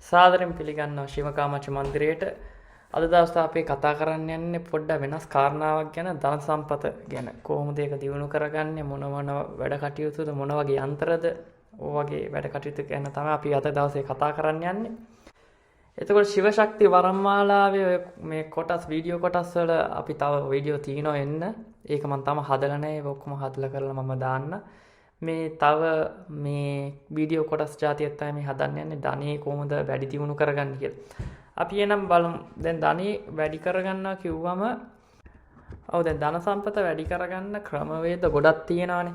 සාදරයෙන් පිළිගන්නවා ශිවකාමච්ච මන්දිරයට. අද දවසේ අපි කතා කරන්න යන්නේ පොඩ්ඩක් වෙනස් කාරණාවක් ගැන, ධන සම්පත ගැන. කොහොමද ඒක දියුණු කරගන්නේ, මොන වැඩ කටයුතුද, මොන වගේ යන්ත්‍රද, ඔය වගේ වැඩ කටයුතු ගැන තමයි අපි අද දවසේ කතා කරන්න යන්නේ. එතකොට ශිව ශක්ති වරම්මාලාවේ මේ කොටස් වීඩියෝ කොටස් වල අපි තව වීඩියෝ තියෙනවා එන්න. ඒක මම තාම හදලා නැහැ. ඒක ඔක්කොම හදලා කරලා මම දාන්න. මේ තව මේ වීඩියෝ කොටස් જાතියක් තමයි මේ හදන්න යන්නේ ධනෙ කොහොමද වැඩි දියුණු කරගන්නේ කියලා. අපි එනම් බලමු. දැන් ධනෙ වැඩි කරගන්නවා කිව්වම දැන් ධන සම්පත වැඩි කරගන්න ක්‍රමවේද ගොඩක් තියෙනවානේ.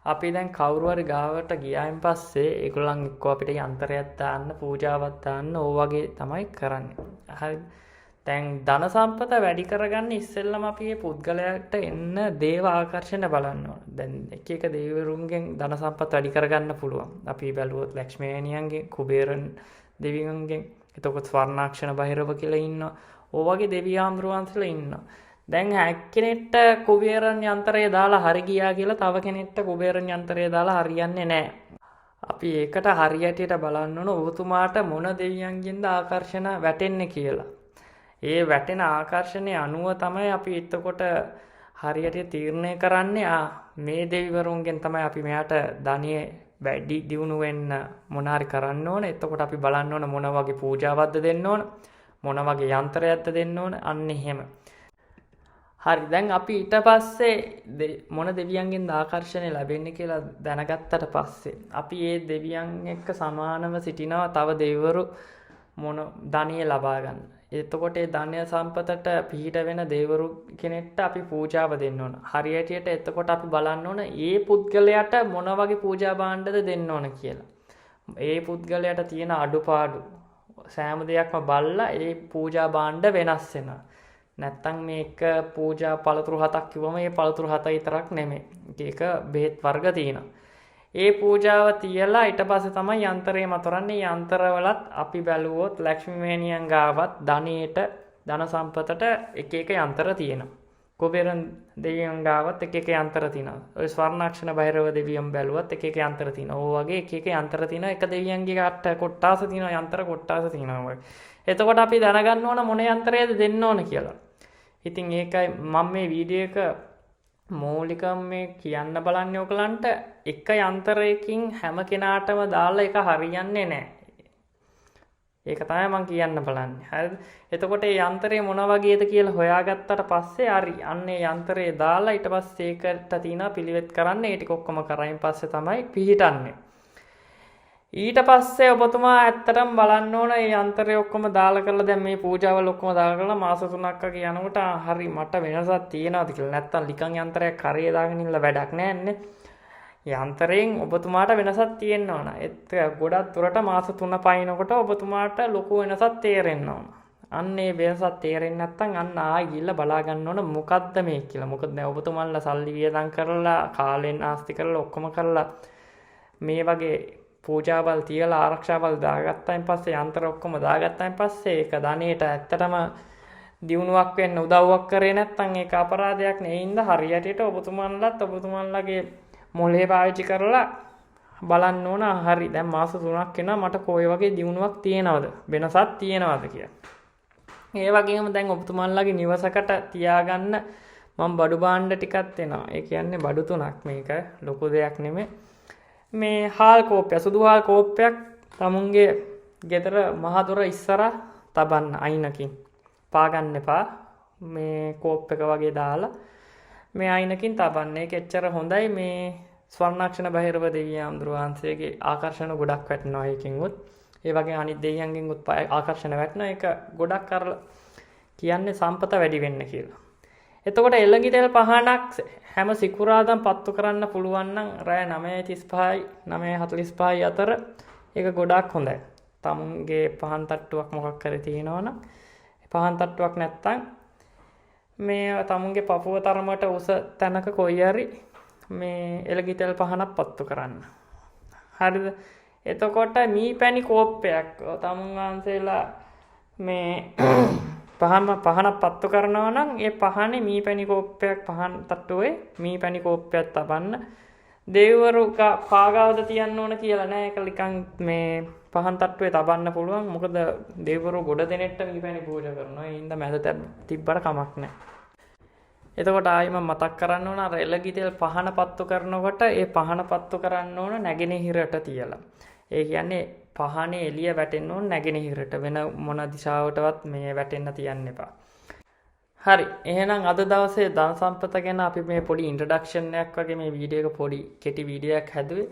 අපි දැන් කවුරු හරි ගාවට ගියායින් පස්සේ ඒගොල්ලන් එක්ක අපිට යන්ත්‍රයක් දාන්න, පූජාවක් දාන්න ඕ වගේ තමයි කරන්නේ. හරි. දැන් ධන සම්පත වැඩි කරගන්න ඉස්සෙල්ලම අපි මේ පුද්ගලයාට එන්න දේව ආකර්ෂණ බලන්න ඕන. දැන් එක එක දෙවිවරුන්ගෙන් ධන සම්පත වැඩි කරගන්න පුළුවන්. අපි බැලුවොත් ලක්ෂ්මේනියන්ගෙන්, කුබේරන් දෙවියන්ගෙන්, එතකොට ස්වර්ණාක්ෂණ බහිරව කියලා ඉන්නවා. ඕ වගේ දෙවියාම්රුවන්සලා ඉන්නවා. දැන් එක්කෙනෙක්ට කුබේරන් යන්ත්‍රය දාලා හරි ගියා කියලා තව කෙනෙක්ට කුබේරන් යන්ත්‍රය දාලා හරියන්නේ නැහැ. අපි ඒකට හරියටියට බලන්න ඕන ඔබතුමාට මොන දෙවියන්ගෙන්ද ආකර්ෂණ වැටෙන්නේ කියලා. ඒ වැටෙන ආකර්ෂණය අනුව තමයි අපි එතකොට හරියට තීරණය කරන්නේ මේ දෙවිවරුන්ගෙන් තමයි අපි මෙයාට ධනිය වැඩි දියුණු වෙන්න මොන හරි කරන්න ඕන. එතකොට අපි බලන්න ඕන මොන වගේ පූජාවක්ද දෙන්න ඕන, මොන වගේ යන්ත්‍රයක්ද දෙන්න ඕන, අන්න එහෙම. හරි. දැන් අපි ඊට පස්සේ මොන දෙවියන්ගෙන්ද ආකර්ෂණය ලැබෙන්නේ කියලා දැනගත්තට පස්සේ අපි මේ දෙවියන් එක්ක සමානව සිටිනවා තව දෙවිවරු මොන ධනිය ලබා ගන්න. එතකොට ඒ ධන්‍ය සම්පතට පිහිට වෙන දෙවිවරු කෙනෙක්ට අපි පූජාව දෙන්න ඕන. හරියටියට එතකොට අපි බලන්න ඕන ඒ පුද්ගලයාට මොන වගේ පූජා භාණ්ඩද දෙන්න ඕන කියලා. ඒ පුද්ගලයාට තියෙන අඩුපාඩු සෑම දෙයක්ම බලලා ඒ පූජා භාණ්ඩ වෙනස් වෙනවා. නැත්තම් මේක පූජා පළතුරු 7ක් කිව්වම මේ පළතුරු 7 විතරක් නෙමෙයි. ඒක බෙහෙත් වර්ග තියෙනවා. ඒ පූජාව තියලා ඊට පස්සේ තමයි යන්ත්‍රය මතරන්නේ. යන්ත්‍රවලත් අපි බැලුවොත් ලක්ෂ්මීමේනියන් ගාවත් ධනෙට, ධන සම්පතට එක එක යන්ත්‍ර තියෙනවා. කුබේරන් දෙවියන් ගාවත් එක එක යන්ත්‍ර තියෙනවා. ඔය ස්වර්ණාක්ෂණ බහිරව දෙවියන් බැලුවත් එක එක යන්ත්‍ර තියෙනවා. ඕ වගේ එක එක යන්ත්‍ර තියෙනවා. එක දෙවියන්ගේ කොට්ටාස තියෙනවා, යන්ත්‍ර කොට්ටාස තියෙනවා. එතකොට අපි දැනගන්න ඕන මොන යන්ත්‍රයද දෙන්න ඕන කියලා. ඉතින් ඒකයි මම මේ වීඩියෝ එක මූලිකව මේ කියන්න බලන්නේ ඔයගලන්ට. එක යන්ත්‍රයකින් හැම කෙනාටම දාලා එක හරියන්නේ නැහැ. ඒක තමයි මම කියන්න බලන්නේ. හරිද? එතකොට මේ යන්ත්‍රය මොන වගේද කියලා හොයාගත්තට පස්සේ හරි අන්නේ යන්ත්‍රය දාලා ඊට පස්සේ ඒකට තියෙන පිළිවෙත් කරන්න. ඒ ටික ඔක්කොම කරයින් පස්සේ තමයි පිහිටන්නේ. ඊට පස්සේ ඔබතුමා ඇත්තටම බලන්න ඕන මේ යන්ත්‍රය ඔක්කොම දාලා කරලා දැන් මේ පූජාවල් ඔක්කොම දාලා කරලා මාස 3ක් වගේ යනකොට හරි මට වෙනසක් තියෙනවද කියලා. නැත්තම් ලිකන් යන්ත්‍රයක් කරේ දාගෙන ඉන්න වැඩක් නැහැ. යන්ත්‍රයෙන් ඔබතුමාට වෙනසක් තියෙන්න ඕන. ඒත් ගොඩක් දුරට මාස 3 පයින්නකොට ඔබතුමාට ලොකු වෙනසක් තේරෙන්න ඕන. අන්න ඒ වෙනසක් තේරෙන්නේ නැත්නම් අන්න ආයෙ ගිහිල්ලා බලා ගන්න ඕන මොකද්ද මේ කියලා. මොකද දැන් ඔබතුමාලා සල්ලි වියදම් කරලා කාලෙන් ආස්ති කරලා ඔක්කොම කරලා මේ වගේ පූජාවල් තියලා ආරක්ෂාවල් දාගත්තායින් පස්සේ යන්ත්‍ර ඔක්කොම දාගත්තායින් පස්සේ ඒක ධනෙට ඇත්තටම දියුණුවක් වෙන්න උදව්වක් කරේ නැත්නම් ඒක අපරාධයක් නේ. ඉඳ හරියටට ඔබතුමන්ලගේ මොලේ පාවිච්චි කරලා බලන්න ඕන. හරි දැන් මාස 3ක් වෙනවා මට කොයි වගේ දියුණුවක් තියෙනවද, වෙනසක් තියෙනවද කියලා. ඒ වගේම දැන් ඔබතුමන්ලගේ නිවසකට තියාගන්න මම බඩු භාණ්ඩ ටිකක් දෙනවා. ඒ කියන්නේ බඩු 3ක්. මේක ලොකු දෙයක් නෙමෙයි. මේ හාල් කෝප්පය, සුදු හාල් කෝප්පයක් තමුන්ගේ ගෙදර මහදොර ඉස්සරහ තබන්න අයිනකින්. පාගන්න එපා. මේ කෝප් එක වගේ දාලා මේ අයිනකින් තබන්න. ඒක එච්චර හොඳයි. මේ ස්වර්ණාක්ෂණ බහිරව දෙවියන්තුරු වහන්සේගේ ආකර්ෂණ ගොඩක් වැටෙනවා ඒකින් උත්. ඒ වගේ අනිත් දෙවියන්ගෙන් උත් ආකර්ෂණ වැටෙනවා. ඒක ගොඩක් කරලා කියන්නේ සම්පත වැඩි වෙන්න කියලා. එතකොට එළඟි තෙල් පහනක් හැම සිකුරාදාම පත්තු කරන්න පුළුවන් නම් රෑ 9:35යි 9:45යි අතර ඒක ගොඩක් හොඳයි. තමුන්ගේ පහන් තට්ටුවක් මොකක් කරේ තියෙනවනම් පහන් තට්ටුවක් නැත්තම් මේ තමුන්ගේ පපුව තරමට උස තැනක කොයි හරි මේ එළඟි තෙල් පහනක් පත්තු කරන්න. හරිද? එතකොට මී පැණි කෝප්පයක් තමුන් වහන්සේලා මේ පහනක් පත්තු කරනවා නම් ඒ පහනේ මී පැණි කෝප්පයක් පහන් තට්ටුවේ මී පැණි කෝප්පයක් තබන්න. දෙවිවරු පාගාවද තියන්න ඕන කියලා නෑ. ඒක නිකන් මේ පහන් තට්ටුවේ තබන්න පුළුවන්. මොකද දෙවිවරු ගොඩ දෙනෙක්ට මීපැණි පූජා කරනවා. ඒ හින්දා මැද තිබ්බට කමක් නෑ. එතකොට ආයෙම මතක් කරන්න ඕන අර එළගිතෙල් පහන පත්තු කරනකොට ඒ පහන පත්තු කරන්න ඕන නැගෙනහිරට තියලා. ඒ කියන්නේ පහනේ එළිය වැටෙන්න ඕන නැගෙනහිරට. වෙන මොන දිශාවටවත් මේ වැටෙන්න තියන්න එපා. හරි. එහෙනම් අද දවසේ ධන සම්පත ගැන අපි මේ පොඩි ඉන්ට්‍රොඩක්ෂන් එකක් වගේ මේ වීඩියෝ එක පොඩි කෙටි වීඩියෝ එකක් හැදුවේ.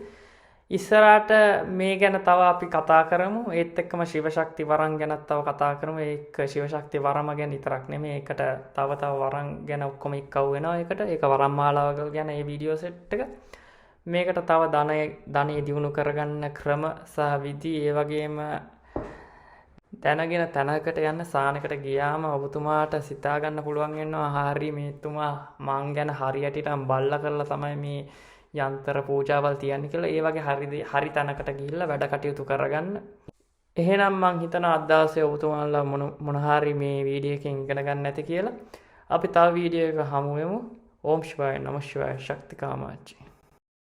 ඉස්සරහට මේ ගැන තව අපි කතා කරමු. ඒත් එක්කම ශිව ශක්ති වරම් ගැනත් තව කතා කරමු. ඒක ශිව ශක්ති වරම ගැන විතරක් නෙමෙයි. ඒකට තව වරම් ගැන ඔක්කොම එක්කව වෙනවා. ඒකට ඒක වරම් මාලාවක ගැන මේ වීඩියෝ සෙට් එක. මේකට තව ධනෙ දියුණු කරගන්න ක්‍රම සහ විදි ඒ වගේම දැනගෙන තැනකට යන්න සානකට ගියාම ඔබතුමාට සිතා ගන්න පුළුවන් වෙනවා හරි මේතුමා මං ගැන හරියටම බල්ලා කරලා තමයි මේ යන්ත්‍ර පූජාවල් තියන්නේ කියලා. ඒ වගේ හරි තැනකට ගිහිල්ලා වැඩ කටයුතු කරගන්න. එහෙනම් මං හිතනවා අද දවසේ ඔබතුමාලා මොන හරි මේ වීඩියෝ එකෙන් ඉගෙන ගන්න ඇති කියලා. අපි තව වීඩියෝ එකක හමු වෙමු. ඕම් ශිවාය නමः ශිවාය ශක්ති කාමාච්චි.